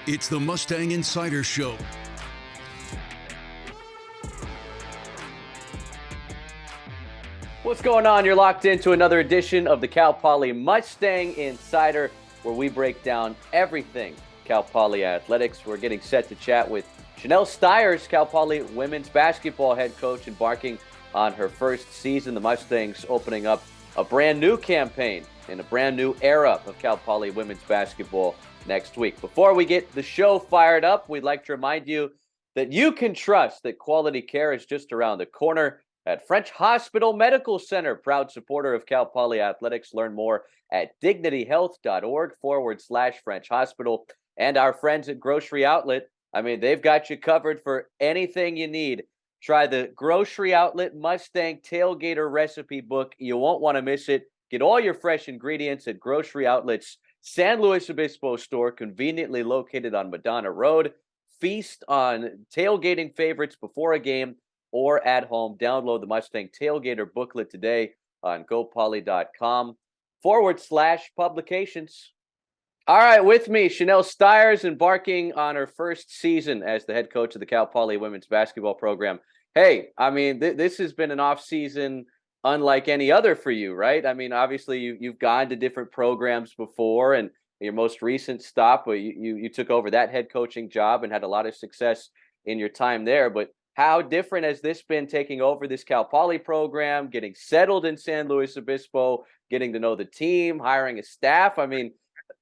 It's the Mustang Insider Show. What's going on? You're locked into another edition of the Cal Poly Mustang Insider, where we break down everything Cal Poly athletics. We're getting set to chat with Shanele Stiers, Cal Poly women's basketball head coach, embarking on her first season. The Mustangs opening up a brand new campaign in a brand new era of Cal Poly women's basketball next week. Before we get the show fired up, we'd like to remind you that you can trust that quality care is just around the corner at French Hospital Medical Center, proud supporter of Cal Poly athletics. Learn more at dignityhealth.org/French Hospital. And our friends at Grocery Outlet, I mean, they've got you covered for anything you need. Try the Grocery Outlet Mustang Tailgater recipe book. You won't want to miss it. Get all your fresh ingredients at Grocery Outlet's San Luis Obispo store, conveniently located on Madonna Road. Feast on tailgating favorites before a game or at home. Download the Mustang Tailgater booklet today on gopoly.com/publications. All right, with me, Shanele Stiers, embarking on her first season as the head coach of the Cal Poly women's basketball program. Hey, I mean, this has been an off season unlike any other for you, right? I mean, obviously you've gone to different programs before, and your most recent stop, you took over that head coaching job and had a lot of success in your time there. But how different has this been, taking over this Cal Poly program, getting settled in San Luis Obispo, getting to know the team, hiring a staff? I mean,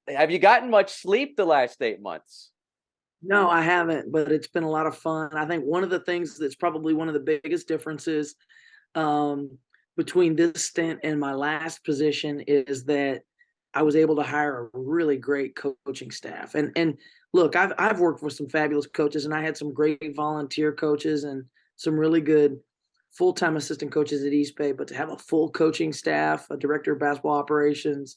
have you gotten much sleep the last 8 months? No, I haven't, but it's been a lot of fun. I think one of the things that's probably one of the biggest differences between this stint and my last position is that I was able to hire a really great coaching staff. And look, I've worked with some fabulous coaches, and I had some great volunteer coaches and some really good full-time assistant coaches at East Bay. But to have a full coaching staff, a director of basketball operations,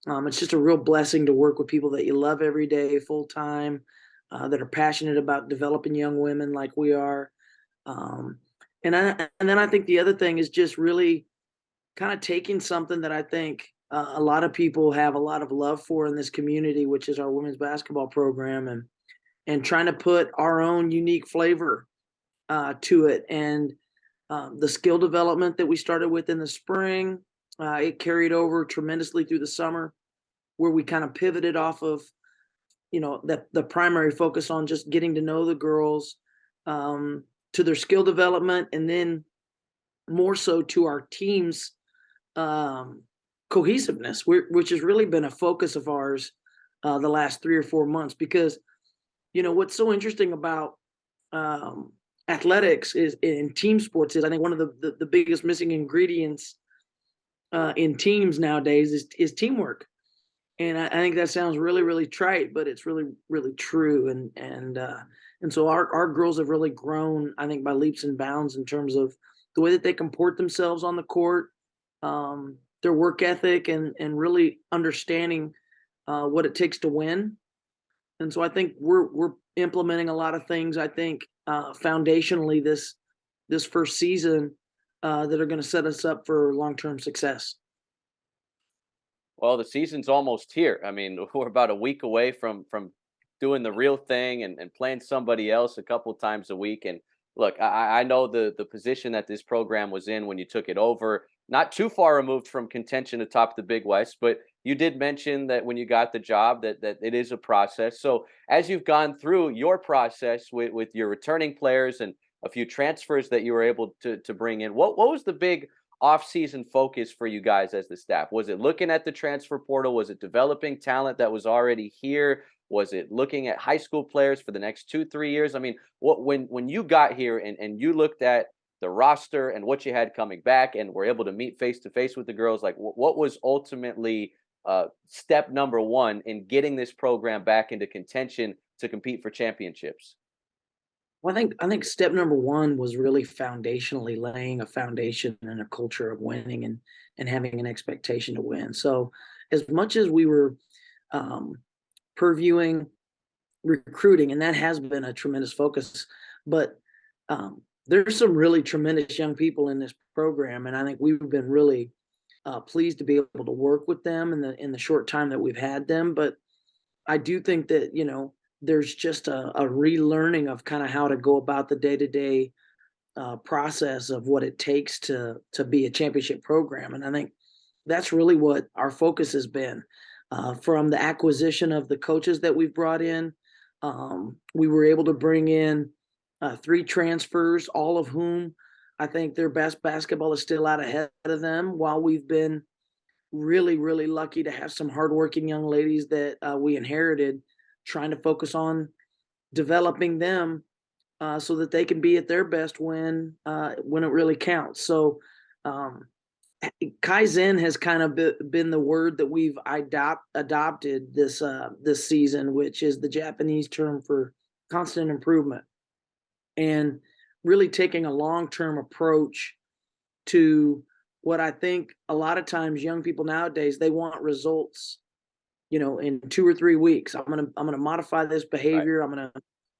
it's just a real blessing to work with people that you love every day, full-time, that are passionate about developing young women like we are. And then I think the other thing is just really kind of taking something that I think a lot of people have a lot of love for in this community, which is our women's basketball program, and trying to put our own unique flavor to it. And the skill development that we started with in the spring, it carried over tremendously through the summer, where we kind of pivoted off of, the primary focus on just getting to know the girls, to their skill development, and then more so to our team's cohesiveness, which has really been a focus of ours the last 3 or 4 months. Because, what's so interesting about athletics is in team sports is, I think, one of the biggest missing ingredients in teams nowadays is teamwork. And I think that sounds really, really trite, but it's really, really true. And so our girls have really grown, I think, by leaps and bounds in terms of the way that they comport themselves on the court, their work ethic, and really understanding what it takes to win. And so I think we're implementing a lot of things, I think, foundationally this first season that are going to set us up for long-term success. Well, the season's almost here. I mean, we're about a week away from doing the real thing and playing somebody else a couple times a week. And look, I know the position that this program was in when you took it over, not too far removed from contention atop the Big West, but you did mention that when you got the job that it is a process. So as you've gone through your process with your returning players and a few transfers that you were able to bring in, what was the big off-season focus for you guys as the staff? Was it looking at the transfer portal? Was it developing talent that was already here? Was it looking at high school players for the next 2-3 years? I mean, when you got here and you looked at the roster and what you had coming back and were able to meet face to face with the girls, like what was ultimately step number one in getting this program back into contention to compete for championships? Well, I think step number one was really foundationally laying a foundation and a culture of winning and having an expectation to win. So as much as we were purviewing recruiting, and that has been a tremendous focus, but there's some really tremendous young people in this program, and I think we've been really pleased to be able to work with them in the short time that we've had them. But I do think that there's just a relearning of kind of how to go about the day-to-day process of what it takes to be a championship program. And I think that's really what our focus has been, from the acquisition of the coaches that we've brought in. We were able to bring in 3 transfers, all of whom I think their best basketball is still out ahead of them, while we've been really, really lucky to have some hardworking young ladies that we inherited, trying to focus on developing them so that they can be at their best when it really counts. So um, Kaizen has kind of been the word that we've adopted this season, which is the Japanese term for constant improvement, and really taking a long-term approach to what I think a lot of times young people nowadays, they want results, in 2 or 3 weeks. I'm gonna modify this Right. behavior. I'm gonna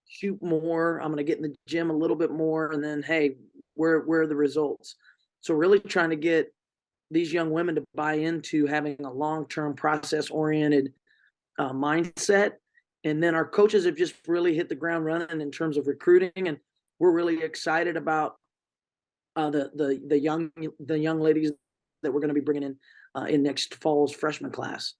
shoot more. I'm gonna get in the gym a little bit more, and then hey, where are the results? So really trying to get these young women to buy into having a long-term process oriented mindset. And then our coaches have just really hit the ground running in terms of recruiting, and we're really excited about the young ladies that we're going to be bringing in next fall's freshman class.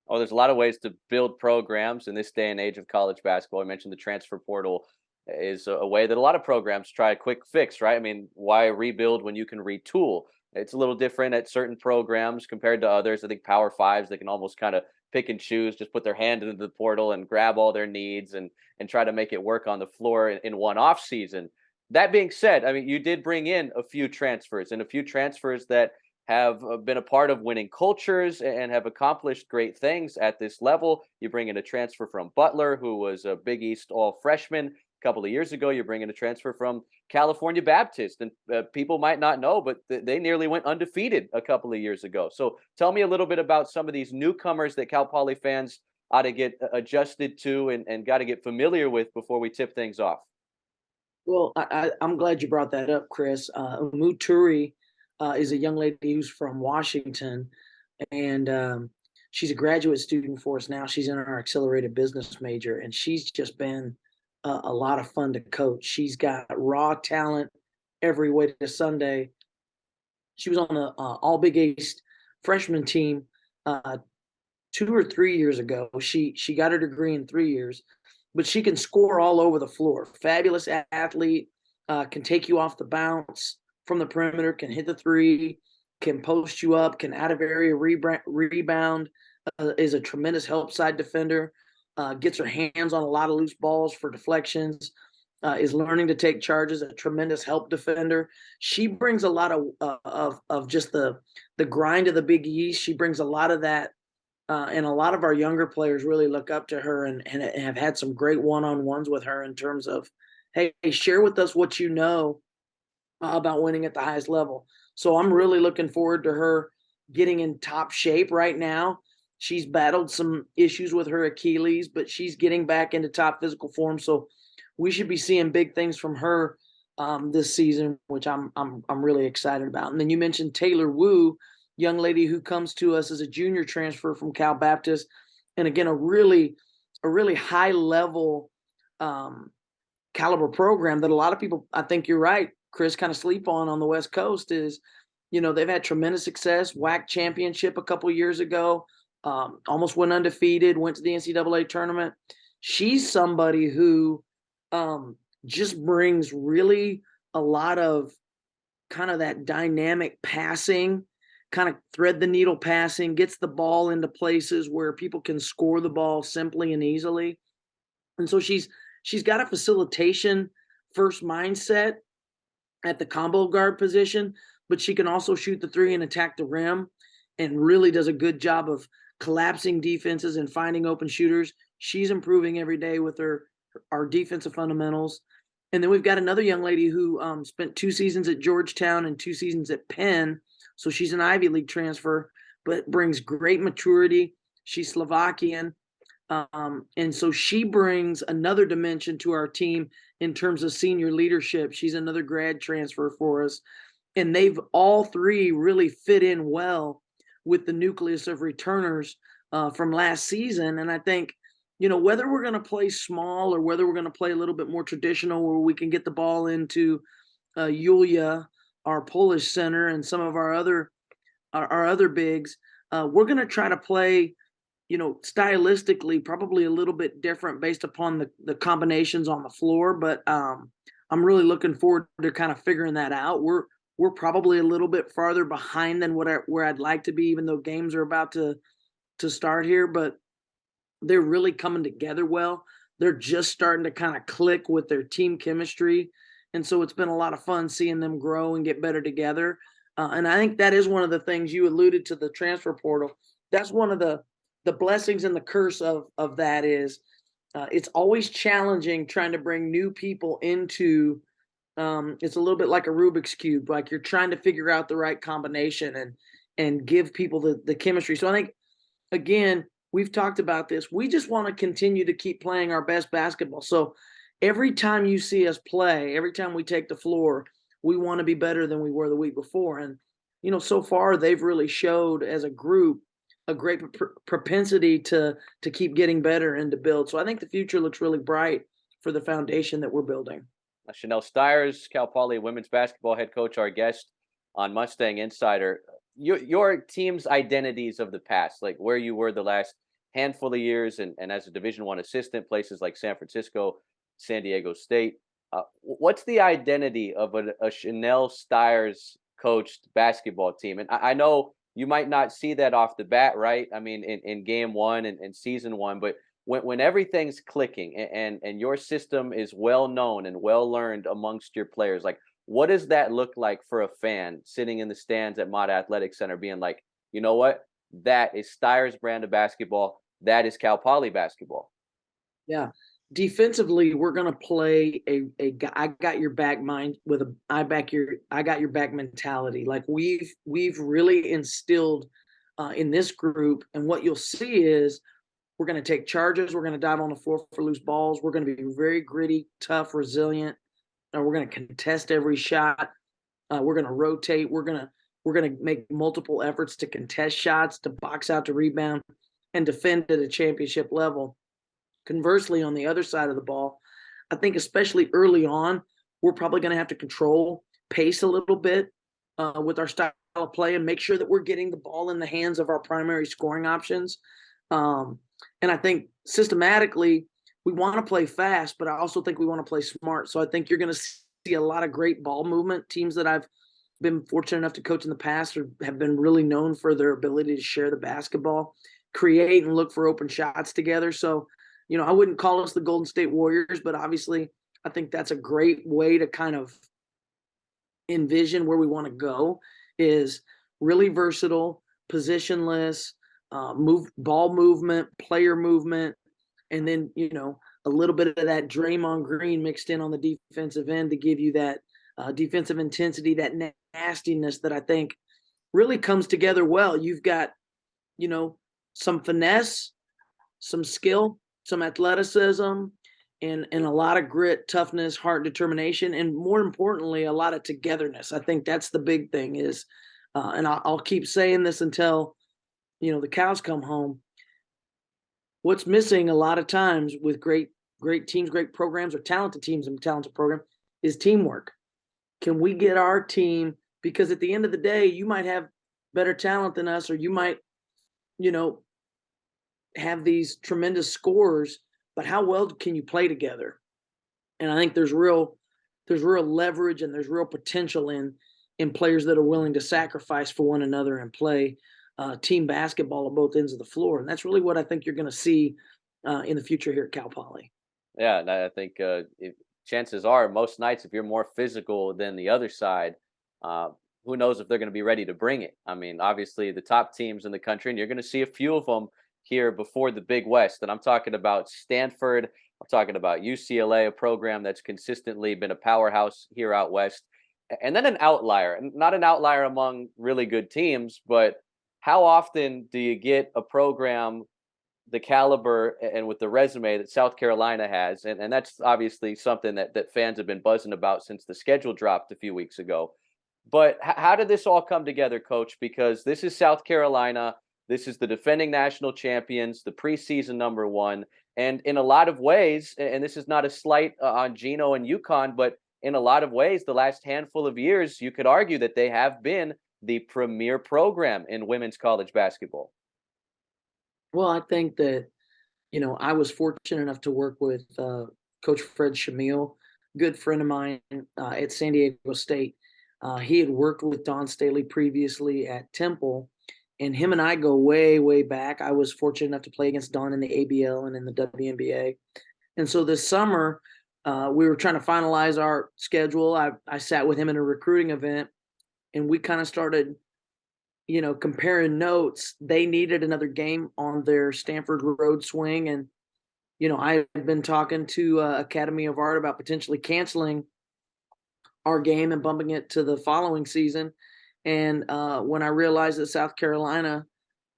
Oh, there's a lot of ways to build programs in this day and age of college basketball. I mentioned the transfer portal is a way that a lot of programs try a quick fix, right? I mean, why rebuild when you can retool? It's a little different at certain programs compared to others. I think Power Fives, they can almost kind of pick and choose, just put their hand into the portal and grab all their needs and try to make it work on the floor in one off season. That being said, I mean, you did bring in a few transfers and a few transfers that have been a part of winning cultures and have accomplished great things at this level. You bring in a transfer from Butler, who was a Big East all freshman a couple of years ago. You bring in a transfer from California Baptist, and people might not know, but they nearly went undefeated a couple of years ago. So tell me a little bit about some of these newcomers that Cal Poly fans ought to get adjusted to and got to get familiar with before we tip things off. Well, I'm glad you brought that up, Chris. Muturi is a young lady who's from Washington, and she's a graduate student for us now. She's in our accelerated business major, and she's just been a lot of fun to coach. She's got raw talent every way to Sunday. She was on the All Big East freshman team 2 or 3 years ago. She got her degree in 3 years, but she can score all over the floor. Fabulous athlete, can take you off the bounce from the perimeter, can hit the three, can post you up, can out of area rebound, is a tremendous help side defender, gets her hands on a lot of loose balls for deflections, is learning to take charges, a tremendous help defender. She brings a lot of just the grind of the Big East. She brings a lot of that, and a lot of our younger players really look up to her and have had some great one-on-ones with her in terms of, hey, share with us what you know about winning at the highest level. So I'm really looking forward to her getting in top shape right now. She's battled some issues with her Achilles, but she's getting back into top physical form. So we should be seeing big things from her this season, which I'm really excited about. And then you mentioned Taylor Wu, young lady who comes to us as a junior transfer from Cal Baptist, and again a really high level caliber program that a lot of people, I think you're right, Chris, kind of sleep on the West Coast. Is, they've had tremendous success. WAC championship a couple years ago, almost went undefeated, went to the NCAA tournament. She's somebody who just brings really a lot of kind of that dynamic passing, kind of thread the needle passing, gets the ball into places where people can score the ball simply and easily. And so she's got a facilitation first mindset at the combo guard position, but she can also shoot the three and attack the rim, and really does a good job of collapsing defenses and finding open shooters. She's improving every day with our defensive fundamentals. And then we've got another young lady who spent 2 seasons at Georgetown and 2 seasons at Penn. So she's an Ivy League transfer, but brings great maturity. She's Slovakian. And so she brings another dimension to our team in terms of senior leadership. She's another grad transfer for us. And they've all three really fit in well with the nucleus of returners from last season. And I think, whether we're going to play small or whether we're going to play a little bit more traditional where we can get the ball into Yulia, our Polish center, and some of our other bigs, we're going to try to play, stylistically, probably a little bit different based upon the combinations on the floor. But I'm really looking forward to kind of figuring that out. We're probably a little bit farther behind than where I'd like to be, even though games are about to start here. But they're really coming together well. They're just starting to kind of click with their team chemistry. And so it's been a lot of fun seeing them grow and get better together. And I think that is one of the things you alluded to, the transfer portal. That's one of the blessings and the curse of that is it's always challenging trying to bring new people into it's a little bit like a Rubik's Cube. Like you're trying to figure out the right combination and give people the chemistry. So I think, again, we've talked about this. We just want to continue to keep playing our best basketball. So every time you see us play, every time we take the floor, we want to be better than we were the week before. And, so far they've really showed as a group a great propensity to keep getting better and to build. So I think the future looks really bright for the foundation that we're building. Shanele Stiers, Cal Poly women's basketball head coach, our guest on Mustang Insider. Your team's identities of the past, like where you were the last handful of years and as a Division I assistant, places like San Francisco, San Diego State. What's the identity of a Shanele Stiers coached basketball team? And I know you might not see that off the bat, right? I mean, in game one and season one, but when everything's clicking and your system is well known and well learned amongst your players, like what does that look like for a fan sitting in the stands at Mott Athletic Center being like, you know what? That is Stiers' brand of basketball. That is Cal Poly basketball. Yeah. Defensively, we're going to play a I got your back mind with I got your back mentality. Like we've really instilled in this group. And what you'll see is we're going to take charges. We're going to dive on the floor for loose balls. We're going to be very gritty, tough, resilient. We're going to contest every shot. We're going to rotate. We're going to make multiple efforts to contest shots, to box out, to rebound, and defend at a championship level. Conversely, on the other side of the ball, I think especially early on, we're probably going to have to control pace a little bit with our style of play and make sure that we're getting the ball in the hands of our primary scoring options. And I think systematically, we want to play fast, but I also think we want to play smart. So I think you're going to see a lot of great ball movement. Teams that I've been fortunate enough to coach in the past have been really known for their ability to share the basketball, create and look for open shots together. So, I wouldn't call us the Golden State Warriors, but obviously I think that's a great way to kind of envision where we want to go is really versatile, positionless, ball movement, player movement, and then, a little bit of that Draymond Green mixed in on the defensive end to give you that defensive intensity, that nastiness that I think really comes together well. You've got, some finesse, some skill, some athleticism, and a lot of grit, toughness, heart, determination, and more importantly, a lot of togetherness. I think that's the big thing is, and I'll keep saying this until, the cows come home. What's missing a lot of times with great teams, great programs, or talented teams and talented program is teamwork. Can we get our team, because at the end of the day, you might have better talent than us, or you might, have these tremendous scores, but how well can you play together? And I think there's real leverage and there's real potential in players that are willing to sacrifice for one another and play team basketball on both ends of the floor. And that's really what I think you're going to see in the future here at Cal Poly. Yeah, and I think chances are most nights, if you're more physical than the other side, who knows if they're going to be ready to bring it. I mean, obviously the top teams in the country, and you're going to see a few of them here before the Big West. And I'm talking about Stanford. I'm talking about UCLA, a program that's consistently been a powerhouse here out West. And then an outlier, and not an outlier among really good teams, but how often do you get a program the caliber and with the resume that South Carolina has? And that's obviously something that fans have been buzzing about since the schedule dropped a few weeks ago. But how did this all come together, Coach? Because this is South Carolina. This is the defending national champions, the preseason number one. And in a lot of ways, and this is not a slight on Gino and UConn, but in a lot of ways, the last handful of years, you could argue that they have been the premier program in women's college basketball. Well, I think that, I was fortunate enough to work with Coach Fred Shamil, good friend of mine at San Diego State. He had worked with Don Staley previously at Temple, and him and I go way, way back. I was fortunate enough to play against Don in the ABL and in the WNBA. And so this summer, we were trying to finalize our schedule. I sat with him in a recruiting event, and we kind of started comparing notes. They needed another game on their Stanford road swing. And, I had been talking to Academy of Art about potentially canceling our game and bumping it to the following season. And when I realized that South Carolina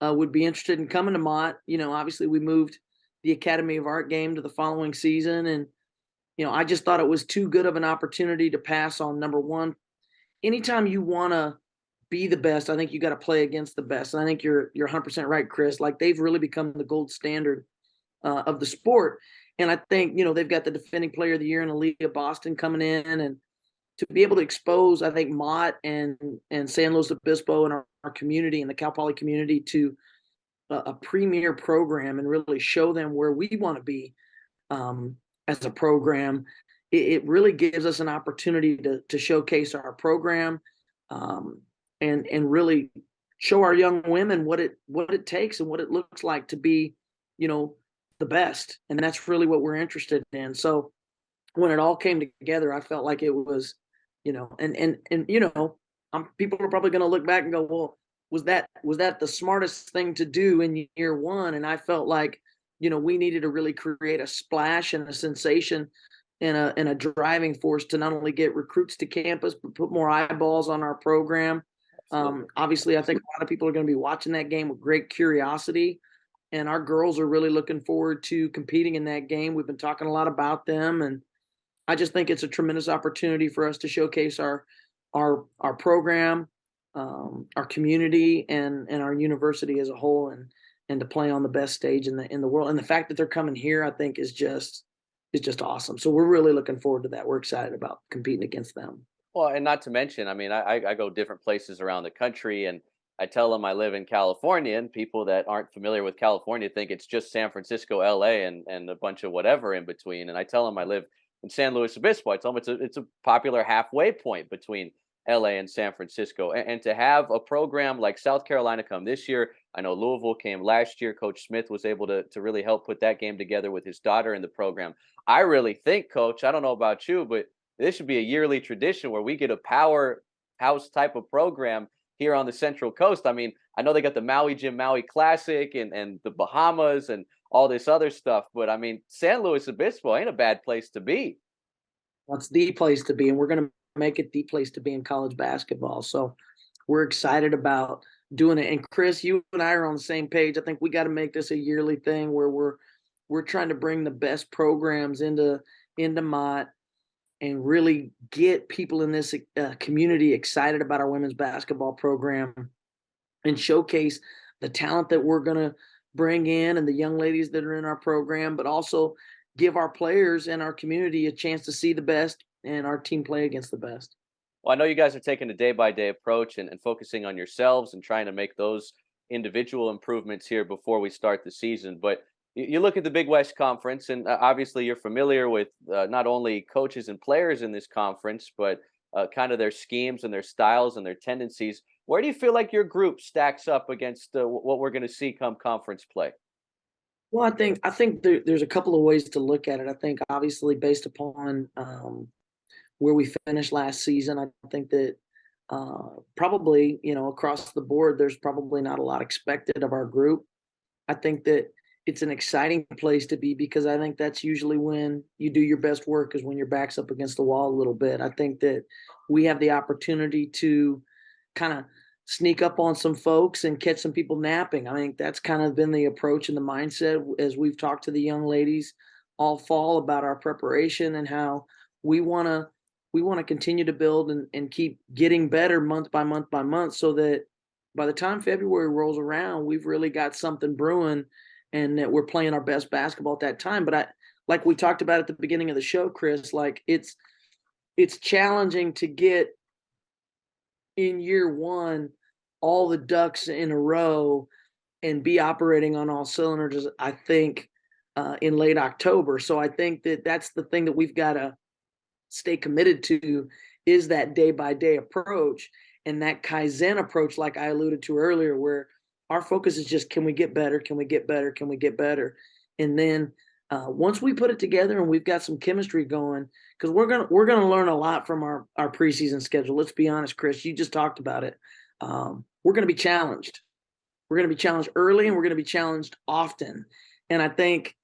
would be interested in coming to Mott, obviously we moved the Academy of Art game to the following season. And, I just thought it was too good of an opportunity to pass on. Number one, anytime you want to be the best, I think you got to play against the best. And I think you're 100% right, Chris. Like, they've really become the gold standard of the sport. And I think, they've got the defending player of the year in Aaliyah Boston coming in, and to be able to expose, I think, Mott and San Luis Obispo and our community and the Cal Poly community to a premier program and really show them where we want to be as a program. It really gives us an opportunity to showcase our program and really show our young women what it takes and what it looks like to be, the best. And that's really what we're interested in. So when it all came together, I felt like it was, people are probably going to look back and go, well, was that the smartest thing to do in year one? And I felt like, we needed to really create a splash and a sensation and a driving force to not only get recruits to campus, but put more eyeballs on our program. Obviously, I think a lot of people are going to be watching that game with great curiosity, and our girls are really looking forward to competing in that game. We've been talking a lot about them, and I just think it's a tremendous opportunity for us to showcase our program, our community, and our university as a whole, and to play on the best stage in the world. And the fact that they're coming here, I think, is just awesome. So we're really looking forward to that. We're excited about competing against them. Well, and not to mention, I mean, I go different places around the country, and I tell them I live in California, and people that aren't familiar with California think it's just San Francisco, LA, and a bunch of whatever in between. And I tell them I live in San Luis Obispo. I tell them it's a popular halfway point between LA and San Francisco. And to have a program like South Carolina come this year, I know Louisville came last year. Coach Smith was able to really help put that game together with his daughter in the program. I really think, Coach, I don't know about you, but this should be a yearly tradition where we get a powerhouse type of program here on the Central Coast. I mean, I know they got the Maui Jim Maui Classic and the Bahamas and all this other stuff, but I mean, San Luis Obispo ain't a bad place to be. Well, it's the place to be, and we're going to make it the place to be in college basketball. So we're excited about doing it. And Chris, you and I are on the same page. I think we got to make this a yearly thing where we're trying to bring the best programs into Mott and really get people in this community excited about our women's basketball program and showcase the talent that we're going to bring in and the young ladies that are in our program, but also give our players and our community a chance to see the best and our team play against the best. Well, I know you guys are taking a day-by-day approach and focusing on yourselves and trying to make those individual improvements here before we start the season. But you look at the Big West Conference, and obviously you're familiar with not only coaches and players in this conference, but kind of their schemes and their styles and their tendencies. Where do you feel like your group stacks up against what we're going to see come conference play? Well, I think there's a couple of ways to look at it. I think obviously based upon where we finished last season, I think that probably, across the board, there's probably not a lot expected of our group. I think that it's an exciting place to be because I think that's usually when you do your best work, is when your back's up against the wall a little bit. I think that we have the opportunity to kind of sneak up on some folks and catch some people napping. I think that's kind of been the approach and the mindset as we've talked to the young ladies all fall about our preparation and how we want to continue to build and keep getting better month by month by month, so that by the time February rolls around, we've really got something brewing, and that we're playing our best basketball at that time. But like we talked about at the beginning of the show, Chris, like it's challenging to get in year one all the ducks in a row and be operating on all cylinders, I think, in late October. So I think that's the thing that we've got to stay committed to, is that day-by-day approach and that Kaizen approach, like I alluded to earlier, where our focus is just, can we get better? Can we get better? Can we get better? And then once we put it together and we've got some chemistry going, because we're gonna learn a lot from our preseason schedule. Let's be honest, Chris, you just talked about it. We're gonna be challenged. We're gonna be challenged early, and we're gonna be challenged often. And I think,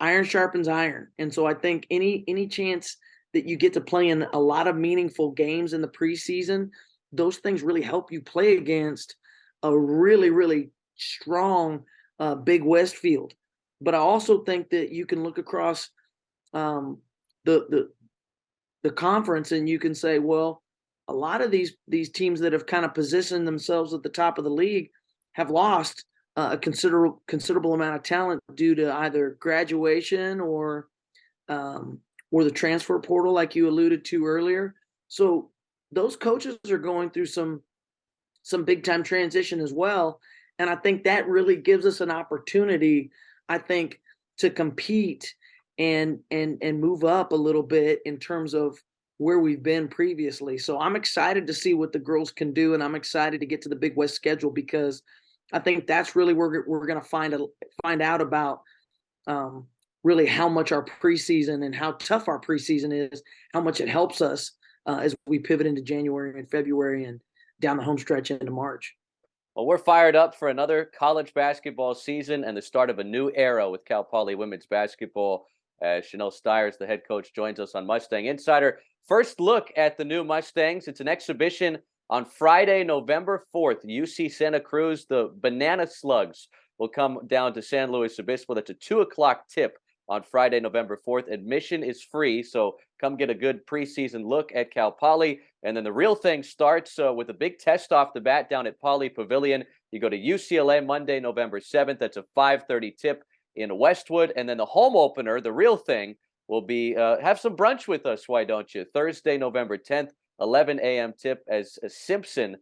iron sharpens iron. And so I think any chance that you get to play in a lot of meaningful games in the preseason, those things really help you play against a really, really strong Big West field. But I also think that you can look across the conference, and you can say, well, a lot of these teams that have kind of positioned themselves at the top of the league have lost a considerable amount of talent due to either graduation or the transfer portal, like you alluded to earlier. So those coaches are going through some big time transition as well, and I think that really gives us an opportunity, I think, to compete and move up a little bit in terms of where we've been previously. So I'm excited to see what the girls can do, and I'm excited to get to the Big West schedule, because I think that's really where we're going to find out about really how much our preseason and how tough our preseason is, how much it helps us as we pivot into January and February and down the home stretch into March. Well, we're fired up for another college basketball season and the start of a new era with Cal Poly women's basketball. As Shanele Stiers, the head coach, joins us on Mustang Insider. First look at the new Mustangs. It's an exhibition on Friday, November 4th. UC Santa Cruz, the Banana Slugs, will come down to San Luis Obispo. That's a 2:00 tip on Friday, November 4th. Admission is free, so come get a good preseason look at Cal Poly. And then the real thing starts with a big test off the bat down at Poly Pavilion. You go to UCLA Monday, November 7th. That's a 5:30 tip in Westwood. And then the home opener, the real thing, will be have some brunch with us, why don't you? Thursday, November 10th, 11 a.m. tip as Simpson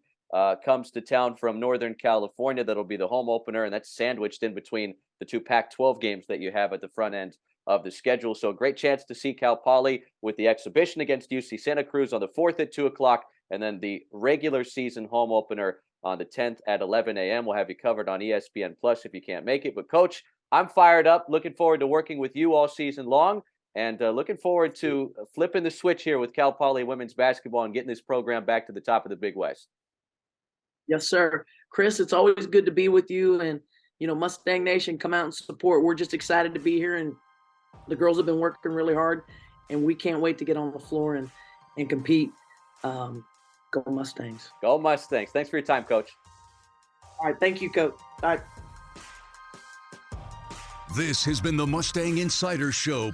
comes to town from Northern California. That'll be the home opener, and that's sandwiched in between the two Pac-12 games that you have at the front end of the schedule. So a great chance to see Cal Poly with the exhibition against UC Santa Cruz on the 4th at 2:00, and then the regular season home opener on the 10th at 11 a.m. We'll have you covered on ESPN Plus if you can't make it. But Coach, I'm fired up, looking forward to working with you all season long, and looking forward to flipping the switch here with Cal Poly women's basketball and getting this program back to the top of the Big West. Yes, sir. Chris, it's always good to be with you, and, Mustang Nation, come out and support. We're just excited to be here, and the girls have been working really hard, and we can't wait to get on the floor and compete. Go Mustangs. Go Mustangs. Thanks for your time, Coach. All right. Thank you, Coach. All right. This has been the Mustang Insider Show.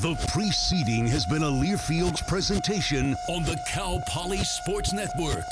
The preceding has been a Learfield's presentation on the Cal Poly Sports Network.